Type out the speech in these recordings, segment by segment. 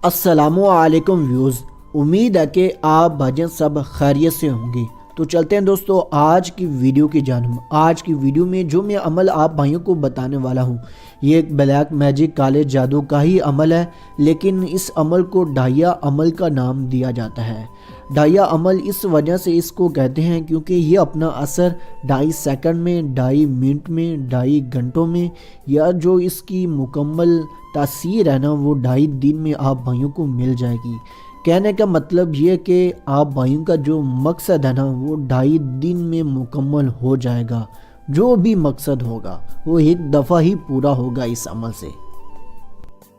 अस्सलामुअलैकुम व्यूज़। उम्मीद है कि आप भाईजान सब खैरियत से होंगे। तो चलते हैं दोस्तों आज की वीडियो की जानब। आज की वीडियो में जो मैं अमल आप भाइयों को बताने वाला हूँ ये एक ब्लैक मैजिक काले जादू का ही अमल है, लेकिन इस अमल को डाहिया अमल का नाम दिया जाता है। डाहिया अमल इस वजह से इसको कहते हैं क्योंकि ये अपना असर 2.5 सेकंड में, 2.5 मिनट में, 2.5 घंटों में, या जो इसकी मुकम्मल तासीर है ना वो 2.5 दिन में आप भाइयों को मिल जाएगी। कहने का मतलब ये कि आप भाइयों का जो मकसद है ना वो 2.5 दिन में मुकम्मल हो जाएगा। जो भी मकसद होगा वो एक दफ़ा ही पूरा होगा इस अमल से।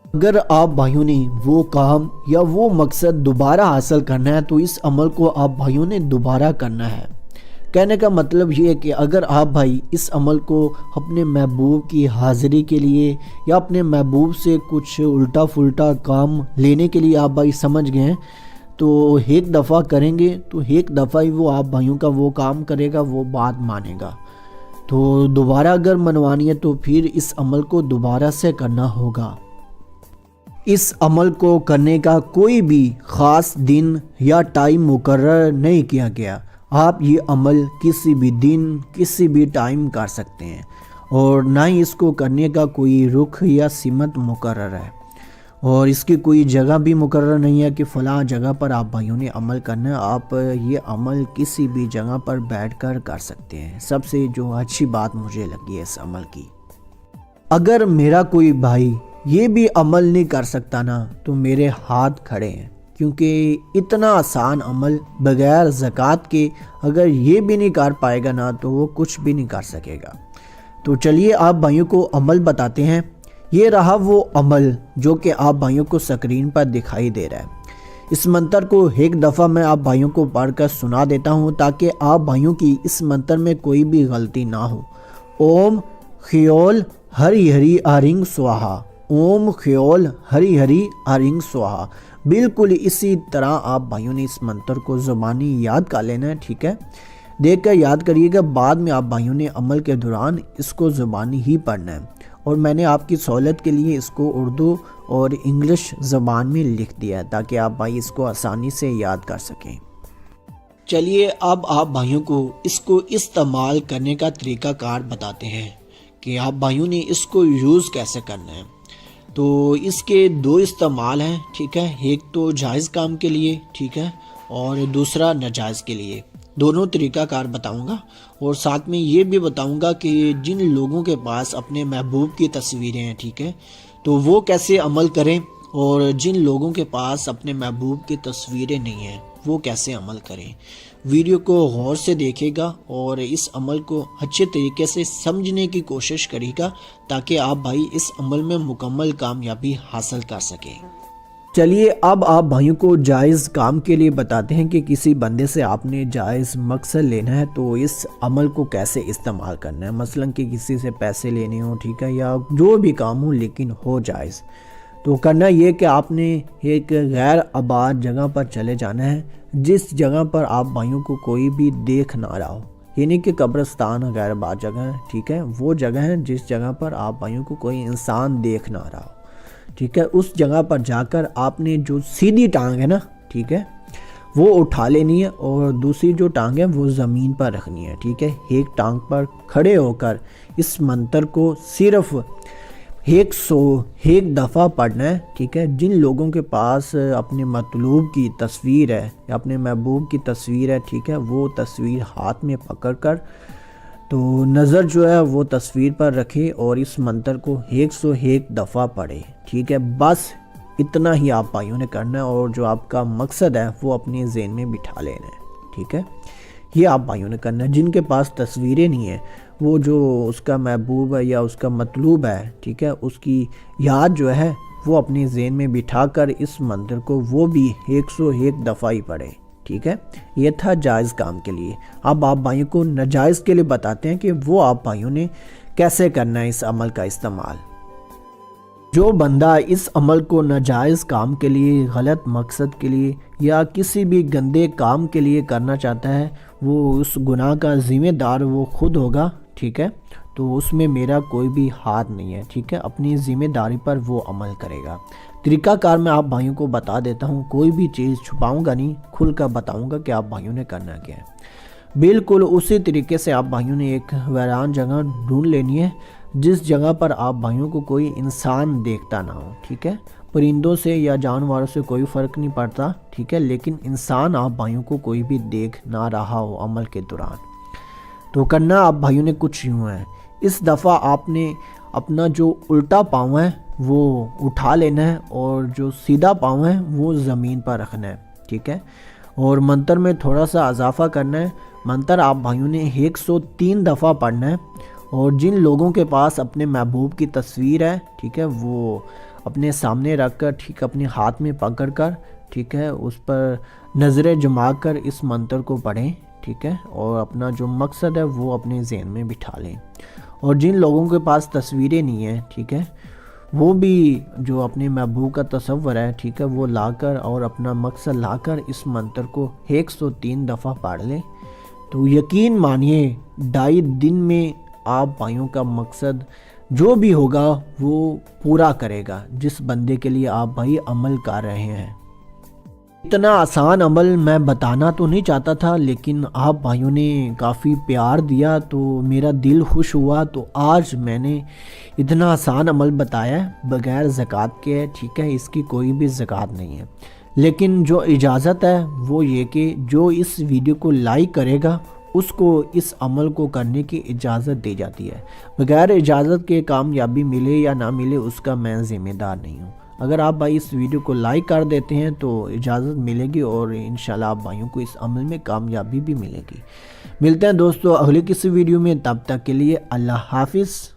अगर आप भाइयों ने वो काम या वो मकसद दोबारा हासिल करना है तो इस अमल को आप भाइयों ने दोबारा करना है। कहने का मतलब ये है कि अगर आप भाई इस अमल को अपने महबूब की हाज़िरी के लिए या अपने महबूब से कुछ उल्टा फुल्टा काम लेने के लिए आप भाई समझ गए हैं तो एक दफ़ा करेंगे तो एक दफ़ा ही वो आप भाइयों का वो काम करेगा, वो बात मानेगा। तो दोबारा अगर मनवानी है तो फिर इस अमल को दोबारा से करना होगा। इस अमल को करने का कोई भी ख़ास दिन या टाइम मुकर्रर नहीं किया गया। आप ये अमल किसी भी दिन किसी भी टाइम कर सकते हैं और ना ही इसको करने का कोई रुख या सिमत मुकर्रर है और इसकी कोई जगह भी मुकर्रर नहीं है कि फ़लाँ जगह पर आप भाइयों ने अमल करना है। आप ये अमल किसी भी जगह पर बैठकर कर सकते हैं। सबसे जो अच्छी बात मुझे लगी है इस अमल की, अगर मेरा कोई भाई ये भी अमल नहीं कर सकता ना तो मेरे हाथ खड़े हैं, क्योंकि इतना आसान अमल बगैर ज़कात के अगर ये भी नहीं कर पाएगा ना तो वो कुछ भी नहीं कर सकेगा। तो चलिए आप भाइयों को अमल बताते हैं। ये रहा वो अमल जो कि आप भाइयों को स्क्रीन पर दिखाई दे रहा है। इस मंत्र को एक दफ़ा मैं आप भाइयों को पढ़कर सुना देता हूँ ताकि आप भाइयों की इस मंत्र में कोई भी गलती ना हो। ओम ख्योल हरि हरि आरिंग स्वाहा। ओम ख्योल हरि हरि आरिंग स्वाहा। बिल्कुल इसी तरह आप भाइयों ने इस मंत्र को ज़ुबानी याद कर लेना है, ठीक है। देख कर याद करिएगा, बाद में आप भाइयों ने अमल के दौरान इसको ज़ुबानी ही पढ़ना है। और मैंने आपकी सहूलत के लिए इसको उर्दू और इंग्लिश ज़बान में लिख दिया है ताकि आप भाई इसको आसानी से याद कर सकें। चलिए अब आप भाइयों को इसको इस्तेमाल करने का तरीक़ाकार बताते हैं कि आप भाइयों ने इसको यूज़ कैसे करना है। तो इसके दो इस्तेमाल हैं, ठीक है। एक तो जायज़ काम के लिए, ठीक है, और दूसरा नाजायज़ के लिए। दोनों तरीक़ाकार बताऊंगा और साथ में ये भी बताऊंगा कि जिन लोगों के पास अपने महबूब की तस्वीरें हैं, ठीक है, तो वो कैसे अमल करें, और जिन लोगों के पास अपने महबूब की तस्वीरें नहीं हैं वो कैसे अमल करें। वीडियो को गौर से देखेगा और इस अमल को अच्छे तरीके से समझने की कोशिश करेगा ताकि आप भाई इस अमल में मुकम्मल कामयाबी हासिल कर सकें। चलिए अब आप भाइयों को जायज़ काम के लिए बताते हैं कि किसी बंदे से आपने जायज़ मकसद लेना है तो इस अमल को कैसे इस्तेमाल करना है। मसलन कि किसी से पैसे लेने हो, ठीक है, या जो भी काम हो लेकिन हो जायज़। तो करना ये कि आपने एक गैर आबाद जगह पर चले जाना है, जिस जगह पर आप भाइयों को कोई भी देख ना रहा हो, यानी कि कब्रिस्तान गैर आबाद जगह है, ठीक है। वो जगह है जिस जगह पर आप भाइयों को कोई इंसान देख ना रहा हो, ठीक है। उस जगह पर जाकर आपने जो सीधी टांग है ना, ठीक है, वो उठा लेनी है और दूसरी जो टांग है वो ज़मीन पर रखनी है, ठीक है। एक टांग पर खड़े होकर इस मंत्र को सिर्फ 101 दफ़ा पढ़ना है, ठीक है। जिन लोगों के पास अपने मतलूब की तस्वीर है या अपने महबूब की तस्वीर है, ठीक है, वो तस्वीर हाथ में पकड़कर तो नज़र जो है वो तस्वीर पर रखे और इस मंत्र को 101 दफ़ा पढ़े, ठीक है। बस इतना ही आप भाइयों ने करना है और जो आपका मकसद है वो अपने ज़हन में बिठा लेना है, ठीक है। ये आप भाइयों ने करना है। जिनके पास तस्वीरें नहीं है वो जो उसका महबूब है या उसका मतलूब है, ठीक है, उसकी याद जो है वो अपने ज़हन में बिठाकर इस मंत्र को वो भी 101 दफ़ा ही पढ़े, ठीक है। ये था जायज़ काम के लिए। अब आप भाइयों को नाजायज़ के लिए बताते हैं कि वो आप भाइयों ने कैसे करना है इस अमल का इस्तेमाल। जो बंदा इस अमल को नाजायज़ काम के लिए, गलत मकसद के लिए या किसी भी गंदे काम के लिए करना चाहता है वो उस गुनाह का ज़िम्मेदार वो खुद होगा, ठीक है। तो उसमें मेरा कोई भी हाथ नहीं है, ठीक है। अपनी ज़िम्मेदारी पर वो अमल करेगा। طریقہ کار میں آپ بھائیوں کو بتا دیتا ہوں، کوئی بھی چیز چھپاؤں گا نہیں، کھل کر بتاؤں گا کہ آپ بھائیوں نے کرنا کیا ہے۔ بالکل اسی طریقے سے آپ بھائیوں نے ایک ویران جگہ ڈھونڈ لینی ہے، جس جگہ پر آپ بھائیوں کو کوئی انسان دیکھتا نہ ہو، ٹھیک ہے؟ پرندوں سے یا جانوروں سے کوئی فرق نہیں پڑتا، ٹھیک ہے؟ لیکن انسان آپ بھائیوں کو کوئی بھی دیکھ نہ رہا ہو عمل کے دوران۔ تو کرنا آپ بھائیوں نے کچھ یوں ہے، اس دفعہ آپ نے اپنا جو الٹا پاؤں ہے وہ اٹھا لینا ہے اور جو سیدھا پاؤں ہے وہ زمین پر رکھنا ہے، ٹھیک ہے؟ اور منتر میں تھوڑا سا اضافہ کرنا ہے۔ منتر آپ بھائیوں نے 103 دفعہ پڑھنا ہے، اور جن لوگوں کے پاس اپنے محبوب کی تصویر ہے، ٹھیک ہے، وہ اپنے سامنے رکھ کر، ٹھیک، اپنے ہاتھ میں پکڑ کر، ٹھیک ہے، اس پر نظریں جما کر اس منتر کو پڑھیں، ٹھیک ہے، اور اپنا جو مقصد ہے وہ اپنے ذہن میں بٹھا لیں۔ اور جن لوگوں کے پاس تصویریں نہیں ہیں، ٹھیک ہے، وہ بھی جو اپنے محبوب کا تصور ہے، ٹھیک ہے، وہ لا کر اور اپنا مقصد لا کر اس منتر کو 103 دفعہ پڑھ لیں۔ تو یقین مانیے 2.5 دن میں آپ بھائیوں کا مقصد جو بھی ہوگا وہ پورا کرے گا، جس بندے کے لیے آپ بھائی عمل کر رہے ہیں۔ اتنا آسان عمل میں بتانا تو نہیں چاہتا تھا، لیکن آپ بھائیوں نے کافی پیار دیا تو میرا دل خوش ہوا، تو آج میں نے اتنا آسان عمل بتایا ہے بغیر زکوٰۃ کے، ٹھیک ہے، اس کی کوئی بھی زکوٰۃ نہیں ہے۔ لیکن جو اجازت ہے وہ یہ کہ جو اس ویڈیو کو لائک کرے گا اس کو اس عمل کو کرنے کی اجازت دی جاتی ہے۔ بغیر اجازت کے کامیابی ملے یا نہ ملے اس کا میں ذمہ دار نہیں ہوں۔ اگر آپ بھائی اس ویڈیو کو لائک کر دیتے ہیں تو اجازت ملے گی، اور انشاءاللہ آپ بھائیوں کو اس عمل میں کامیابی بھی ملے گی۔ ملتے ہیں دوستو اگلے کسی ویڈیو میں، تب تک کے لیے اللہ حافظ۔